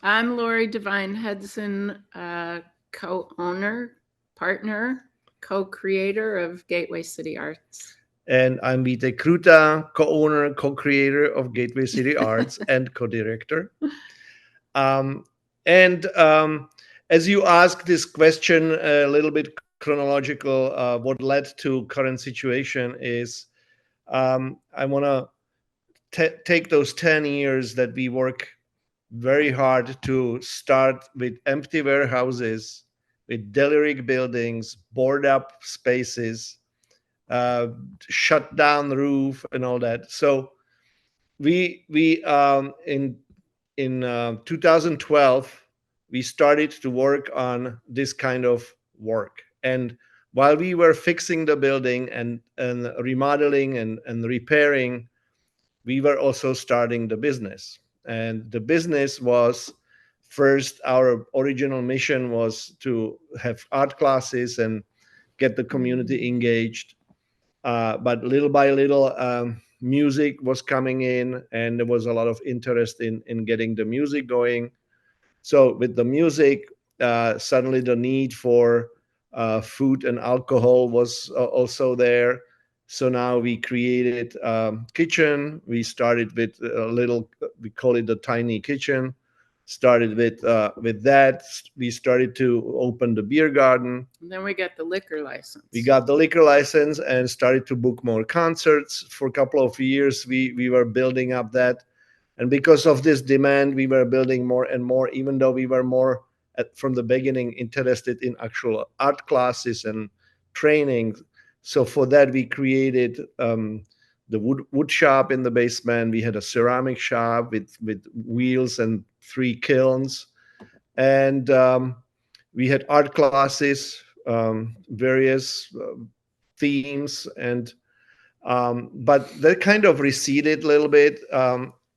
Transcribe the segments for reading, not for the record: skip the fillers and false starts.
I'm Lori Divine-Hudson, co-owner, partner, co-creator of Gateway City Arts. And I'm Vitek Kruta, co-owner, co-creator of Gateway City Arts and co-director. Um, and as you ask this question, a little bit chronological, what led to current situation is I want to take those 10 years that we work very hard to start with empty warehouses, with derelict buildings, board up spaces, uh, shut down roof, and all that. So we in 2012 we started to work on this kind of work, and while we were fixing the building and remodeling and repairing, we were also starting the business. And the business was, first, our original mission was to have art classes and get the community engaged. But little by little, music was coming in, and there was a lot of interest in getting the music going. So with the music, suddenly the need for food and alcohol was also there. So now we created kitchen. We started with a little, we call it the tiny kitchen. Started with that. We started to open the beer garden. And then we got the liquor license. We got the liquor license and started to book more concerts. For a couple of years, we were building up that. And because of this demand, we were building more and more, even though we were more from the beginning interested in actual art classes and training. So for that, we created the wood shop in the basement. We had a ceramic shop with wheels and 3 kilns. And we had art classes, various themes, and but that kind of receded a little bit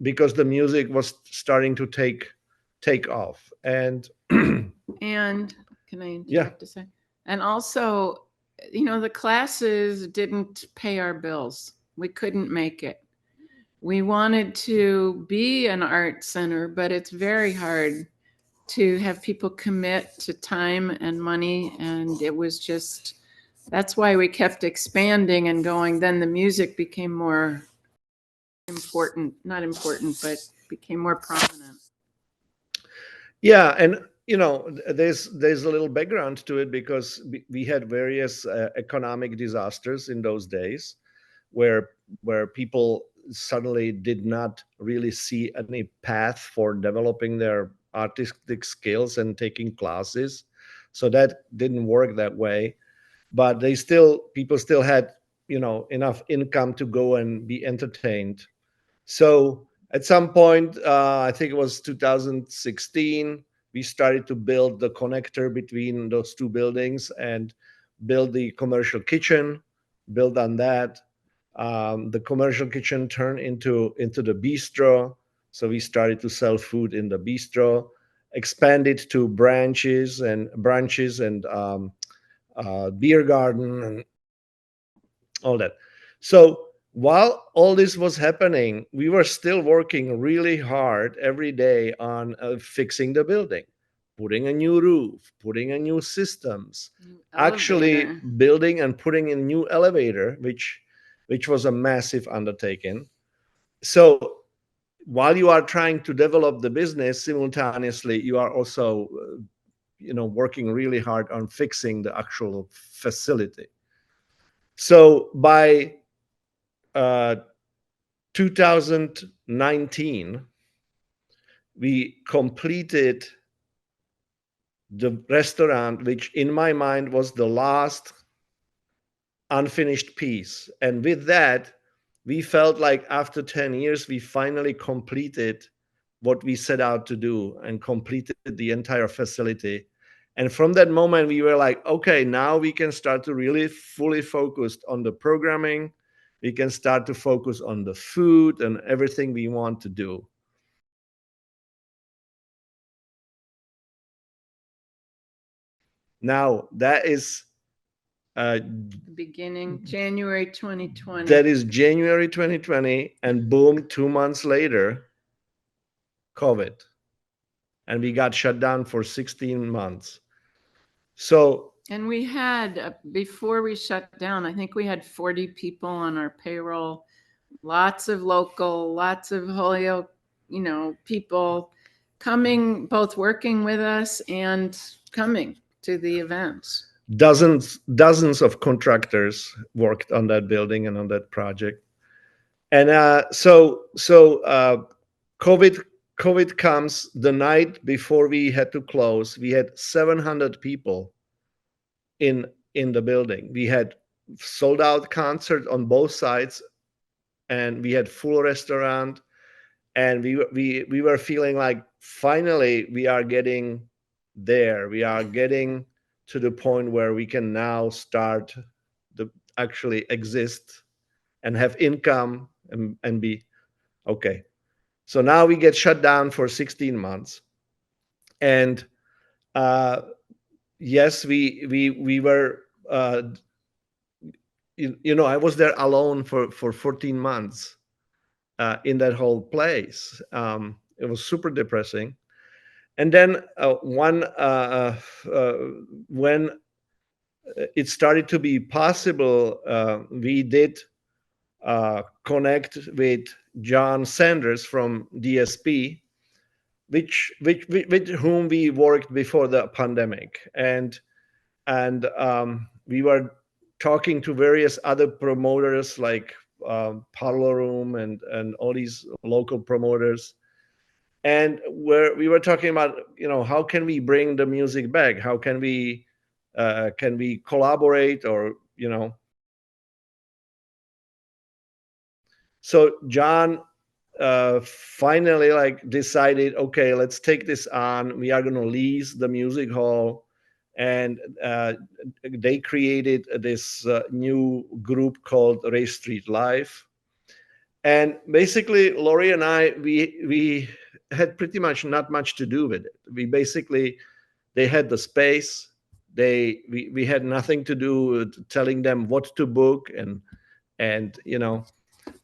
because the music was starting to take off. And And can I yeah, interrupt to say? And also, the classes didn't pay our bills. We couldn't make it. We wanted to be an art center, but it's very hard to have people commit to time and money. And it was just, that's why we kept expanding and going. Then the music became more important, not important, but became more prominent. yeah, and there's a little background to it, because we had various economic disasters in those days, where people suddenly did not really see any path for developing their artistic skills and taking classes. So that didn't work that way. But people still had enough income to go and be entertained. So at some point, I think it was 2016, we started to build the connector between those two buildings and build the commercial kitchen, build on that. The commercial kitchen turned into the bistro. So we started to sell food in the bistro, expanded to branches and beer garden and all that. So while all this was happening, we were still working really hard every day on fixing the building, putting a new roof, putting in new systems, actually Elevator. building and putting in new elevator, which was a massive undertaking. So while you are trying to develop the business, simultaneously you are also working really hard on fixing the actual facility. So by uh, 2019, we completed the restaurant, which in my mind was the last unfinished piece. And with that, we felt like after 10 years, we finally completed what we set out to do and completed the entire facility. And from that moment, we were like, okay, now we can start to really fully focus on the programming. We can start to focus on the food and everything we want to do. Now, uh, Beginning January 2020. that is January 2020, and boom, 2 months later, COVID. and we got shut down for 16 months. So, and we had, before we shut down, I think we had 40 people on our payroll, lots of local, lots of Holyoke, people coming, both working with us and coming to the events. dozens of contractors worked on that building and on that project. And COVID comes the night before we had to close. We had 700 people in the building. We had sold out concert on both sides, and we had full restaurant, and we were feeling like finally we are getting there. We are getting to the point where we can now start to actually exist and have income and be okay. So now we get shut down for 16 months, and yes, we were. I was there alone for 14 months in that whole place. It was super depressing. And then when it started to be possible, we did connect with John Sanders from DSP, with whom we worked before the pandemic, and we were talking to various other promoters like Parlor Room and all these local promoters, and where we were talking about, how can we bring the music back? How can we collaborate, or So John finally decided, okay, let's take this on. We are going to lease the music hall, and they created this new group called Race Street Live. And basically, Lori and I, we had pretty much not much to do with it. They had the space. We had nothing to do with telling them what to book, and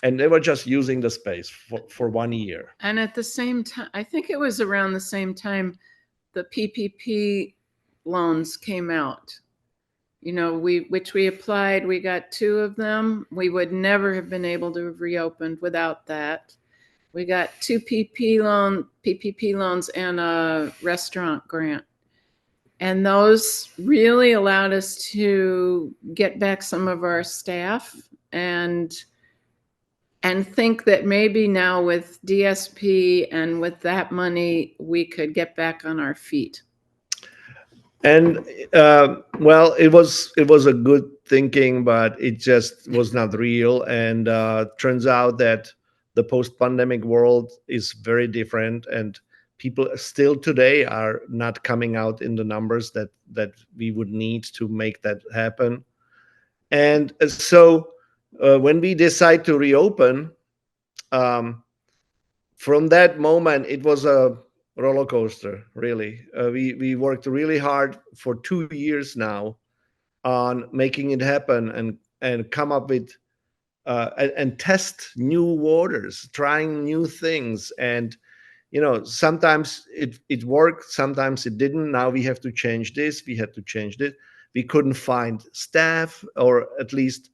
they were just using the space for 1 year. And at the same time, I think it was around the same time the PPP loans came out. Which we applied. We got 2 of them. We would never have been able to have reopened without that. We got 2 PPP loans and a restaurant grant. And those really allowed us to get back some of our staff and think that maybe now with DSP and with that money, we could get back on our feet. And well, it was a good thinking, but it just was not real. And turns out that the post-pandemic world is very different, and people still today are not coming out in the numbers that we would need to make that happen. And so when we decide to reopen, from that moment, it was a roller coaster, really. We worked really hard for 2 years now on making it happen, and come up with and test new waters, trying new things. And sometimes it worked, sometimes it didn't. Now we have to change this, we had to change this. We couldn't find staff, or at least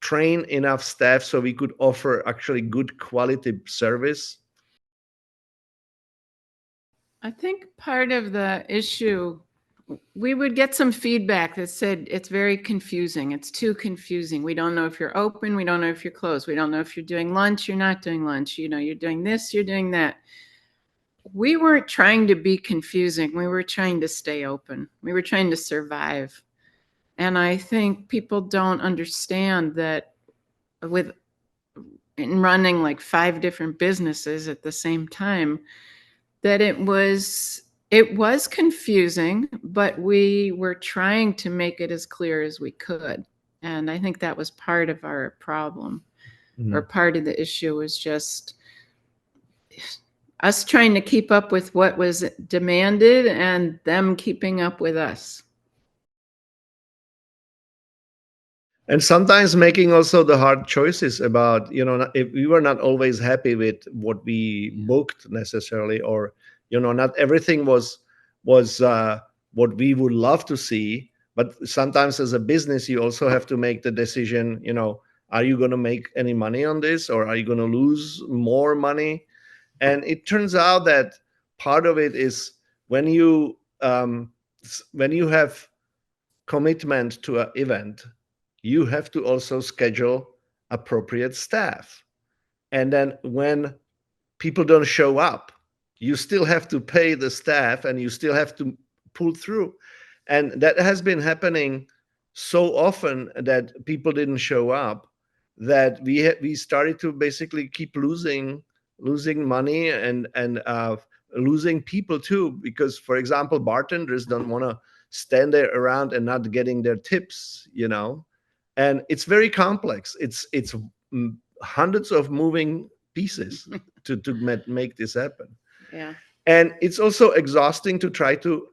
train enough staff so we could offer actually good quality service. I think part of the issue, we would get some feedback that said it's very confusing. It's too confusing. We don't know if you're open. We don't know if you're closed. We don't know if you're doing lunch. You're not doing lunch. You're doing this. You're doing that. We weren't trying to be confusing. We were trying to stay open. We were trying to survive. And I think people don't understand that in running like 5 different businesses at the same time, that it was confusing, but we were trying to make it as clear as we could. And I think that was part of our problem, or part of the issue was just us trying to keep up with what was demanded and them keeping up with us. And sometimes making also the hard choices about, if we were not always happy with what we booked necessarily, or Not everything was what we would love to see, but sometimes as a business you also have to make the decision, are you going to make any money on this, or are you going to lose more money? And it turns out that part of it is when you have commitment to an event, you have to also schedule appropriate staff. And then when people don't show up, you still have to pay the staff and you still have to pull through. And that has been happening so often that people didn't show up, that we started to basically keep losing money, and losing people too, because for example bartenders don't want to stand there around and not getting their tips. And it's very complex. It's hundreds of moving pieces to make this happen. Yeah. And it's also exhausting to try to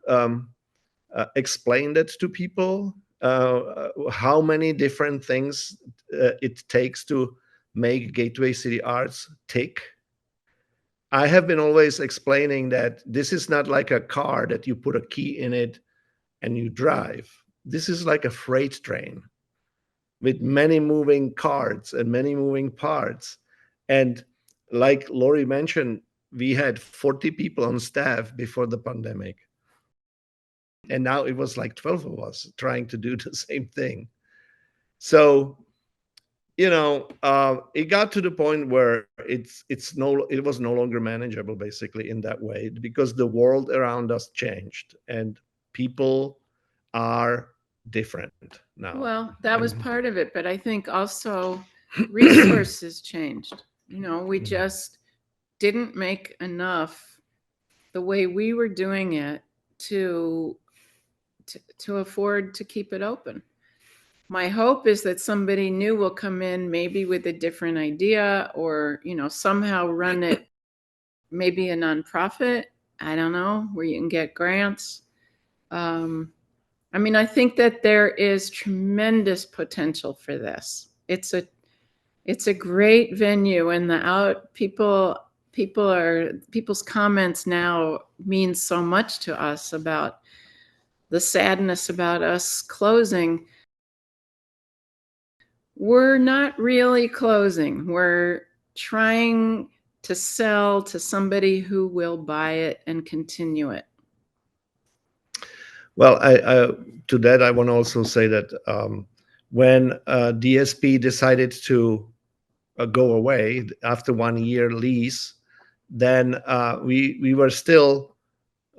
explain that to people, how many different things it takes to make Gateway City Arts tick. I have been always explaining that this is not like a car that you put a key in it and you drive. This is like a freight train with many moving cards and many moving parts. And like Lori mentioned, we had 40 people on staff before the pandemic. And now it was like 12 of us trying to do the same thing. So, it got to the point where it was no longer manageable basically in that way, because the world around us changed and people are different now. Well, that was part of it, but I think also resources changed. We just didn't make enough the way we were doing it to afford to keep it open. My hope is that somebody new will come in, maybe with a different idea, or somehow run it, maybe a nonprofit, I don't know, where you can get grants. I think that there is tremendous potential for this. It's a great venue, and people's comments now mean so much to us about the sadness about us closing. We're not really closing. We're trying to sell to somebody who will buy it and continue it. Well, to that, I want to also say that when DSP decided to go away after 1 year lease, then we were still,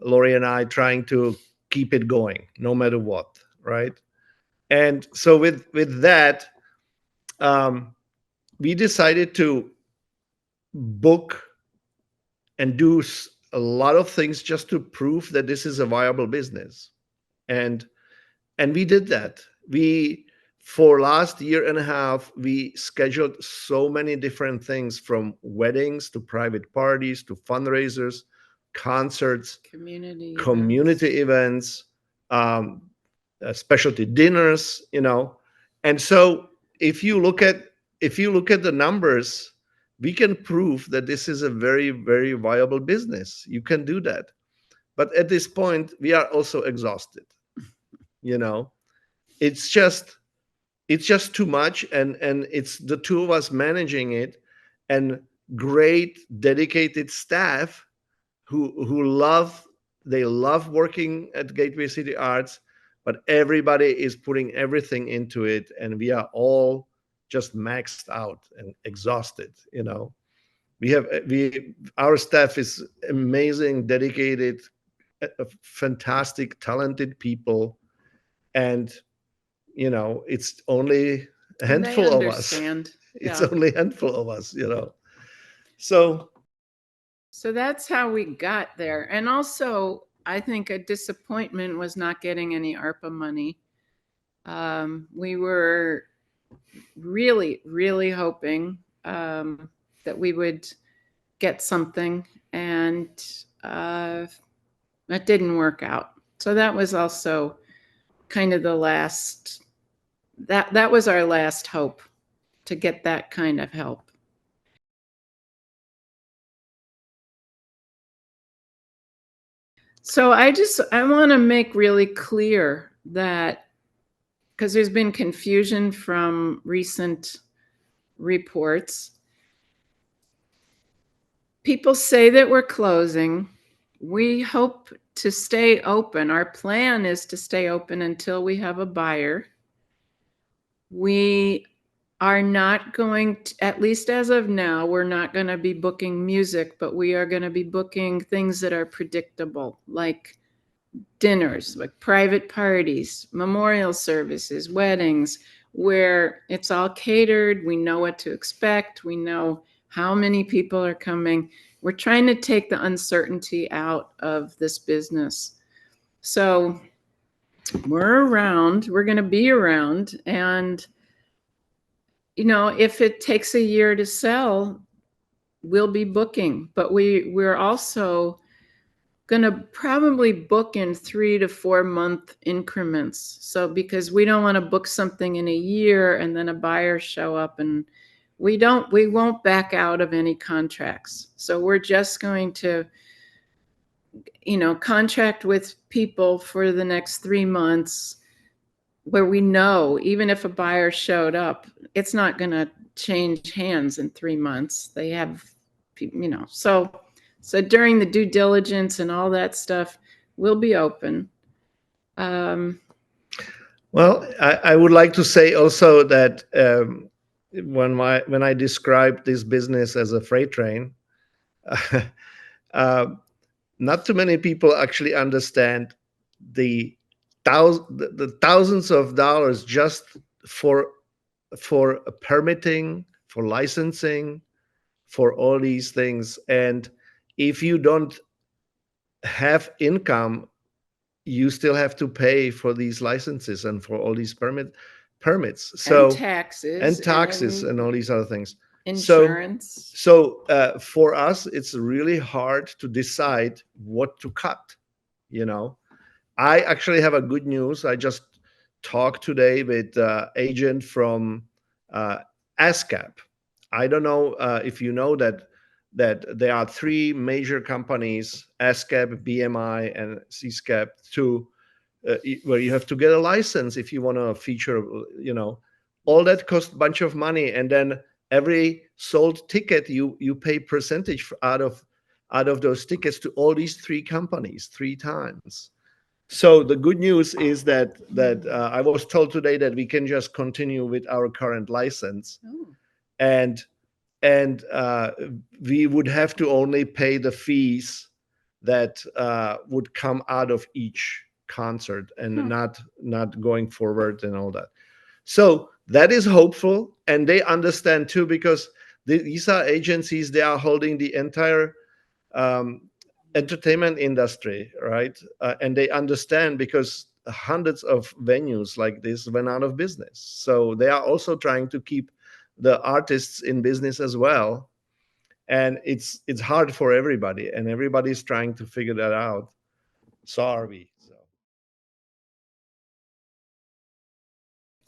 Lori and I, trying to keep it going no matter what, right? And so with that, we decided to book and do a lot of things just to prove that this is a viable business. And we did that. We For last year and a half, we scheduled so many different things, from weddings to private parties to fundraisers, concerts, community events, specialty dinners, and so if you look at the numbers, we can prove that this is a very, very viable business. You can do that. But at this point, we are also exhausted. It's just too much, and it's the two of us managing it, and great dedicated staff who love working at Gateway City Arts, but everybody is putting everything into it, and we are all just maxed out and exhausted. Our staff is amazing, dedicated, fantastic, talented people, and it's only a handful of us. It's only a handful of us. So that's how we got there. And also, I think a disappointment was not getting any ARPA money. We were really, really hoping that we would get something, and that didn't work out. So that was also kind of that was our last hope, to get that kind of help. So I want to make really clear that, because there's been confusion from recent reports. People say that we're closing. We hope to stay open. Our plan is to stay open until we have a buyer. We are not going to, at least as of now, we're not going to be booking music, but we are going to be booking things that are predictable, like dinners, like private parties, memorial services, weddings, where it's all catered. We know what to expect. We know how many people are coming. We're trying to take the uncertainty out of this business. So we're around, we're going to be around. And, if it takes a year to sell, we'll be booking. But we're also going to probably book in 3 to 4 month increments. So because we don't want to book something in a year and then a buyer show up, and we won't back out of any contracts. So we're just going to, contract with people for the next 3 months, where we know even if a buyer showed up, it's not going to change hands in 3 months. They have, so during the due diligence and all that stuff, we'll be open. Well, I would like to say also that when I describe this business as a freight train, not too many people actually understand the thousands of dollars just for permitting, for licensing, for all these things. And if you don't have income, you still have to pay for these licenses and for all these permits. So and taxes and all these other things. Insurance. So for us, it's really hard to decide what to cut. I actually have a good news. I just talked today with agent from ASCAP. I don't know if you know that there are 3 major companies: ASCAP, BMI, and CSCAP, where you have to get a license if you want to feature. All that costs a bunch of money, and then every sold ticket you pay percentage out of those tickets to all these 3 companies 3 times. So the good news is that I was told today that we can just continue with our current license, and we would have to only pay the fees that would come out of each concert, and not going forward and all that. So that is hopeful, and they understand too, because these are agencies. They are holding the entire entertainment industry, right? And they understand, because hundreds of venues like this went out of business. So they are also trying to keep the artists in business as well. And it's hard for everybody, and everybody's trying to figure that out. So are we.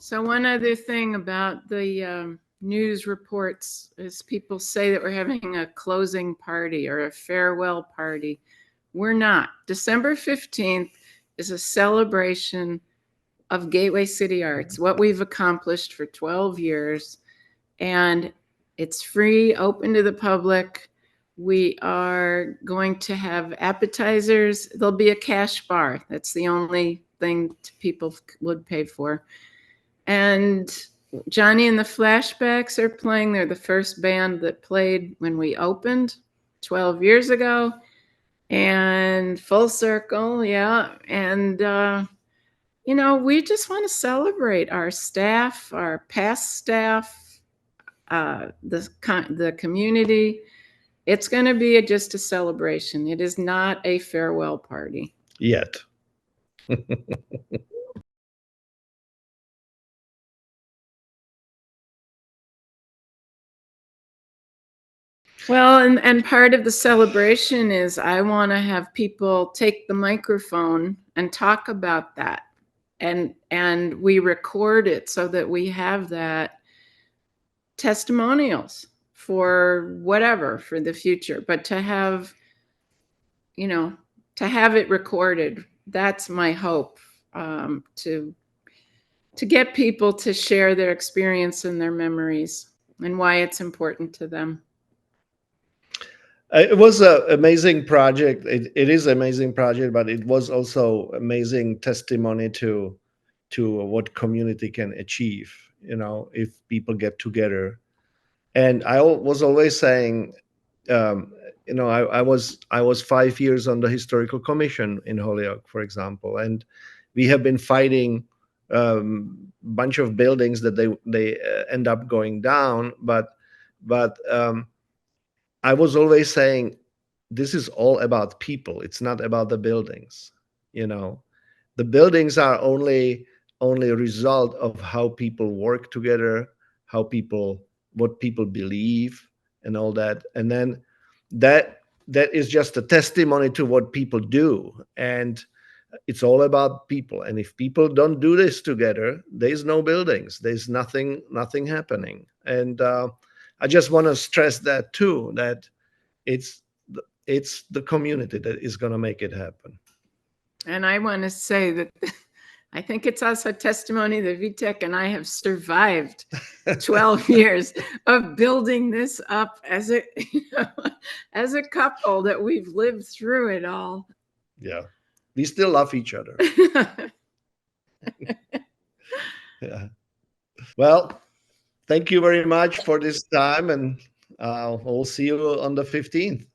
So one other thing about the news reports is people say that we're having a closing party or a farewell party. We're not. December 15th is a celebration of Gateway City Arts, what we've accomplished for 12 years. And it's free, open to the public. We are going to have appetizers. There'll be a cash bar. That's the only thing people would pay for. And Johnny and the Flashbacks are playing. They're the first band that played when we opened 12 years ago. And Full Circle, yeah. And, we just want to celebrate our staff, our past staff, the community. It's going to be just a celebration. It is not a farewell party. Yet. Well, and part of the celebration is I want to have people take the microphone and talk about that. And we record it so that we have that testimonials for whatever, for the future. But to have, to have it recorded. That's my hope, to get people to share their experience and their memories and why it's important to them. It was an amazing project. It is an amazing project, but it was also amazing testimony to what community can achieve. If people get together. And I was always saying, um, I was 5 years on the historical commission in Holyoke, for example, and we have been fighting bunch of buildings that they end up going down, but I was always saying, this is all about people. It's not about the buildings. You know, the buildings are only a result of how people work together, what people believe, and all that. And then that is just a testimony to what people do. And it's all about people. And if people don't do this together, there's no buildings. There's nothing happening. And I just want to stress that too. That it's it's the community that is going to make it happen. And I want to say that I think it's also a testimony that Vitek and I have survived 12 years of building this up as as a couple, that we've lived through it all. Yeah. We still love each other. Yeah. Well, thank you very much for this time, and we'll see you on the 15th.